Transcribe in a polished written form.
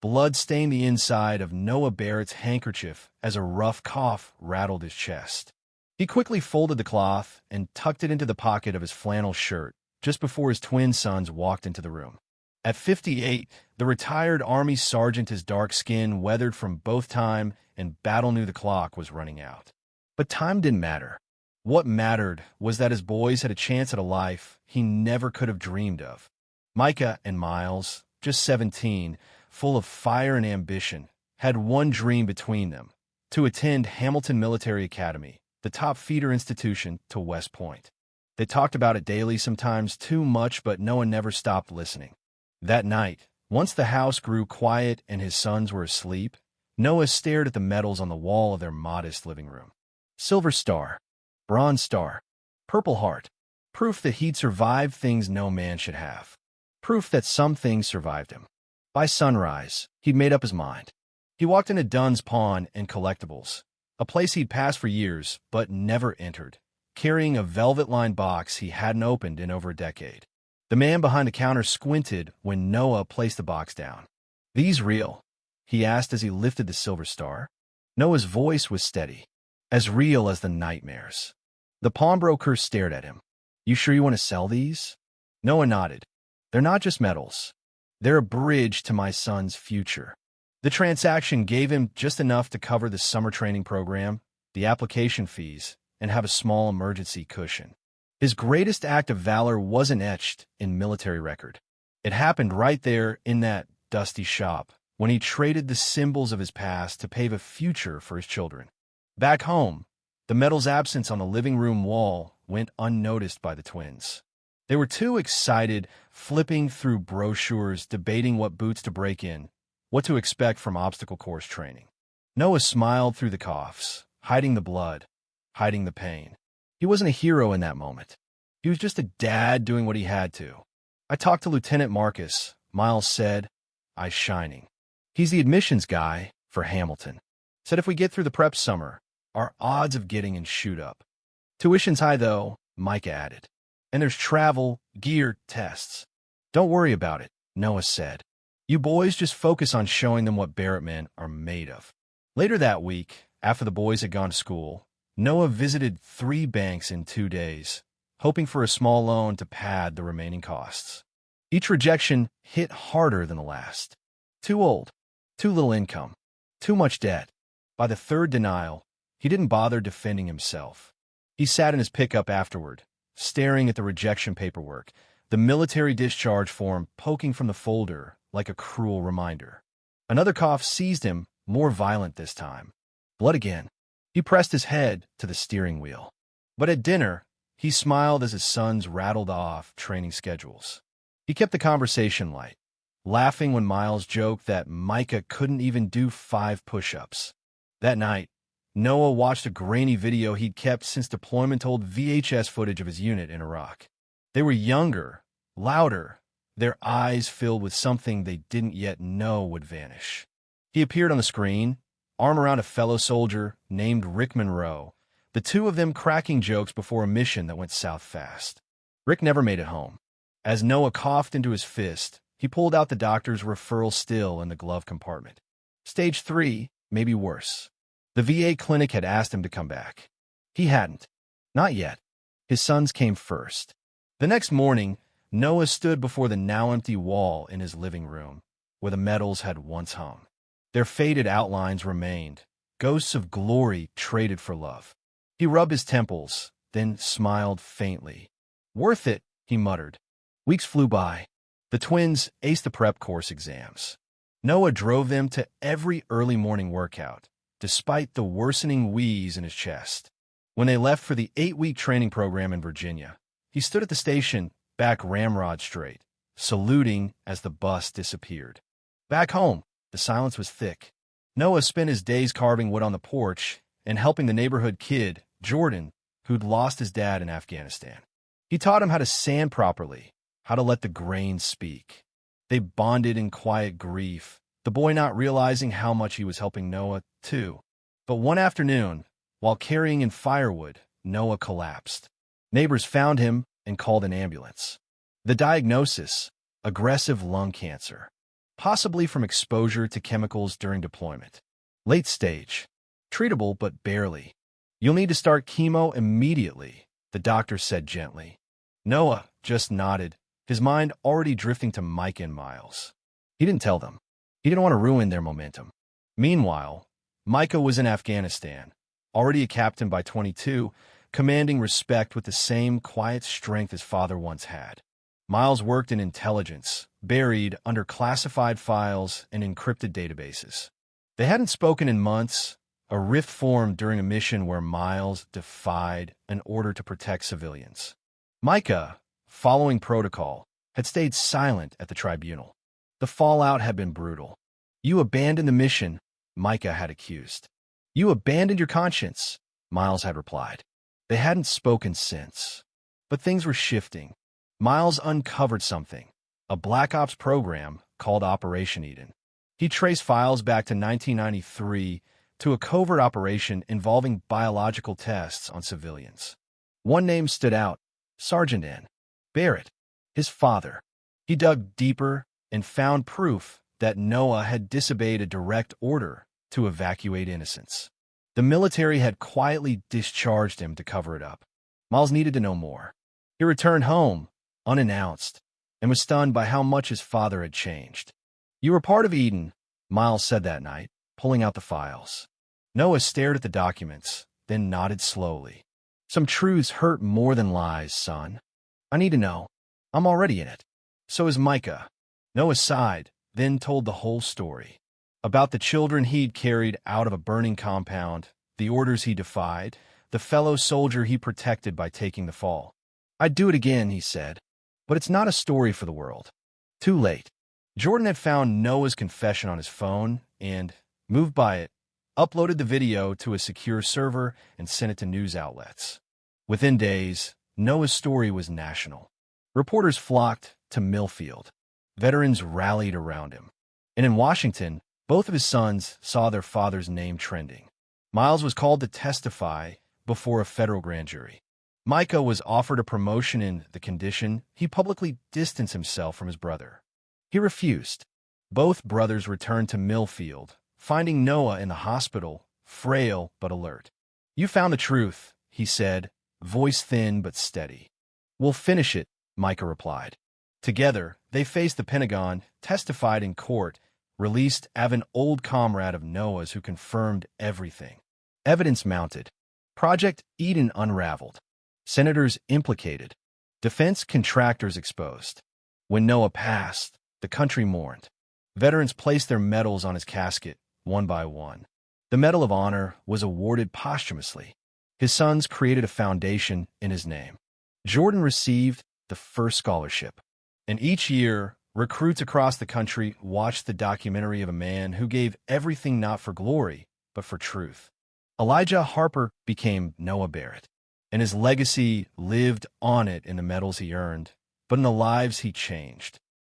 Blood stained the inside of Noah Barrett's handkerchief as a rough cough rattled his chest. He quickly folded the cloth and tucked it into the pocket of his flannel shirt just before his twin sons walked into the room. At 58, the retired Army sergeant, his dark skin weathered from both time and battle, knew the clock was running out. But time didn't matter. What mattered was that his boys had a chance at a life he never could have dreamed of. Micah and Miles, just 17, full of fire and ambition, had one dream between them: to attend Hamilton Military Academy, the top feeder institution to West Point. They talked about it daily, sometimes too much, but Noah never stopped listening. That night, once the house grew quiet and his sons were asleep, Noah stared at the medals on the wall of their modest living room. Silver Star, Bronze Star, Purple Heart. Proof that he'd survived things no man should have. Proof that some things survived him. By sunrise, he'd made up his mind. He walked into Dunn's Pawn and Collectibles, a place he'd passed for years but never entered, carrying a velvet-lined box he hadn't opened in over a decade. The man behind the counter squinted when Noah placed the box down. "These real?" he asked as he lifted the Silver Star. Noah's voice was steady, as real as the nightmares. The pawnbroker stared at him. "You sure you want to sell these?" Noah nodded. "They're not just metals. They're a bridge to my son's future." The transaction gave him just enough to cover the summer training program, the application fees, and have a small emergency cushion. His greatest act of valor wasn't etched in military record. It happened right there in that dusty shop, when he traded the symbols of his past to pave a future for his children. Back home, the medal's absence on the living room wall went unnoticed by the twins. They were too excited, flipping through brochures, debating what boots to break in, what to expect from obstacle course training. Noah smiled through the coughs, hiding the blood, hiding the pain. He wasn't a hero in that moment. He was just a dad doing what he had to. "I talked to Lieutenant Marcus," Miles said, eyes shining. "He's the admissions guy for Hamilton. Said if we get through the prep summer, our odds of getting in shoot up. Tuition's high, though," Micah added. "And there's travel, gear, tests." "Don't worry about it," Noah said. "You boys just focus on showing them what Barrett men are made of." Later that week, after the boys had gone to school, Noah visited 3 banks in 2 days, hoping for a small loan to pad the remaining costs. Each rejection hit harder than the last. Too old, too little income, too much debt. By the 3rd denial, he didn't bother defending himself. He sat in his pickup afterward, staring at the rejection paperwork, the military discharge form poking from the folder like a cruel reminder. Another cough seized him, more violent this time. Blood again. He pressed his head to the steering wheel. But at dinner, he smiled as his sons rattled off training schedules. He kept the conversation light, laughing when Miles joked that Micah couldn't even do 5 push-ups. That night, Noah watched a grainy video he'd kept since deployment, old VHS footage of his unit in Iraq. They were younger, louder, their eyes filled with something they didn't yet know would vanish. He appeared on the screen, arm around a fellow soldier named Rick Monroe, the two of them cracking jokes before a mission that went south fast. Rick never made it home. As Noah coughed into his fist, he pulled out the doctor's referral still in the glove compartment. Stage 3, maybe worse. The VA clinic had asked him to come back. He hadn't. Not yet. His sons came first. The next morning, Noah stood before the now-empty wall in his living room, where the medals had once hung. Their faded outlines remained, ghosts of glory traded for love. He rubbed his temples, then smiled faintly. "Worth it," he muttered. Weeks flew by. The twins aced the prep course exams. Noah drove them to every early morning workout, despite the worsening wheeze in his chest. When they left for the 8-week training program in Virginia, he stood at the station, back ramrod straight, saluting as the bus disappeared. Back home, the silence was thick. Noah spent his days carving wood on the porch and helping the neighborhood kid, Jordan, who'd lost his dad in Afghanistan. He taught him how to sand properly, how to let the grain speak. They bonded in quiet grief, the boy not realizing how much he was helping Noah, too. But one afternoon, while carrying in firewood, Noah collapsed. Neighbors found him and called an ambulance. The diagnosis: aggressive lung cancer. possibly from exposure to chemicals during deployment. Late stage. Treatable, but barely. You'll need to start chemo immediately, the doctor said gently. Noah just nodded, his mind already drifting to Mike and Miles. He didn't tell them. He didn't want to ruin their momentum. Meanwhile, Micah was in Afghanistan, already a captain by 22, commanding respect with the same quiet strength his father once had. Miles worked in intelligence, buried under classified files and encrypted databases. They hadn't spoken in months. A rift formed during a mission where Miles defied an order to protect civilians. Micah, following protocol, had stayed silent at the tribunal. The fallout had been brutal. You abandoned the mission, Micah had accused. You abandoned your conscience, Miles had replied. They hadn't spoken since. But things were shifting. Miles uncovered something, a Black Ops program called Operation Eden. He traced files back to 1993 to a covert operation involving biological tests on civilians. One name stood out, Sergeant N. Barrett, his father. He dug deeper and found proof that Noah had disobeyed a direct order to evacuate innocents. The military had quietly discharged him to cover it up. Miles needed to know more. He returned home, unannounced, and was stunned by how much his father had changed. You were part of Eden, Miles said that night, pulling out the files. Noah stared at the documents, then nodded slowly. Some truths hurt more than lies, son. I need to know. I'm already in it. So is Micah. Noah sighed, then told the whole story. About the children he'd carried out of a burning compound, the orders he defied, the fellow soldier he protected by taking the fall. I'd do it again, he said. But it's not a story for the world. Too late. Jordan had found Noah's confession on his phone and, moved by it, uploaded the video to a secure server and sent it to news outlets. Within days, Noah's story was national. Reporters flocked to Millfield. Veterans rallied around him. And in Washington, both of his sons saw their father's name trending. Miles was called to testify before a federal grand jury. Micah was offered a promotion in the condition he publicly distanced himself from his brother. He refused. Both brothers returned to Millfield, finding Noah in the hospital, frail but alert. You found the truth, he said, voice thin but steady. We'll finish it, Micah replied. Together, they faced the Pentagon, testified in court, released an old comrade of Noah's who confirmed everything. Evidence mounted. Project Eden unraveled. Senators implicated. Defense contractors exposed. When Noah passed, the country mourned. Veterans placed their medals on his casket, one by one. The Medal of Honor was awarded posthumously. His sons created a foundation in his name. Jordan received the first scholarship. And each year, recruits across the country watched the documentary of a man who gave everything not for glory, but for truth. Elijah Harper became Noah Barrett, and his legacy lived on it in the medals he earned, but in the lives he changed.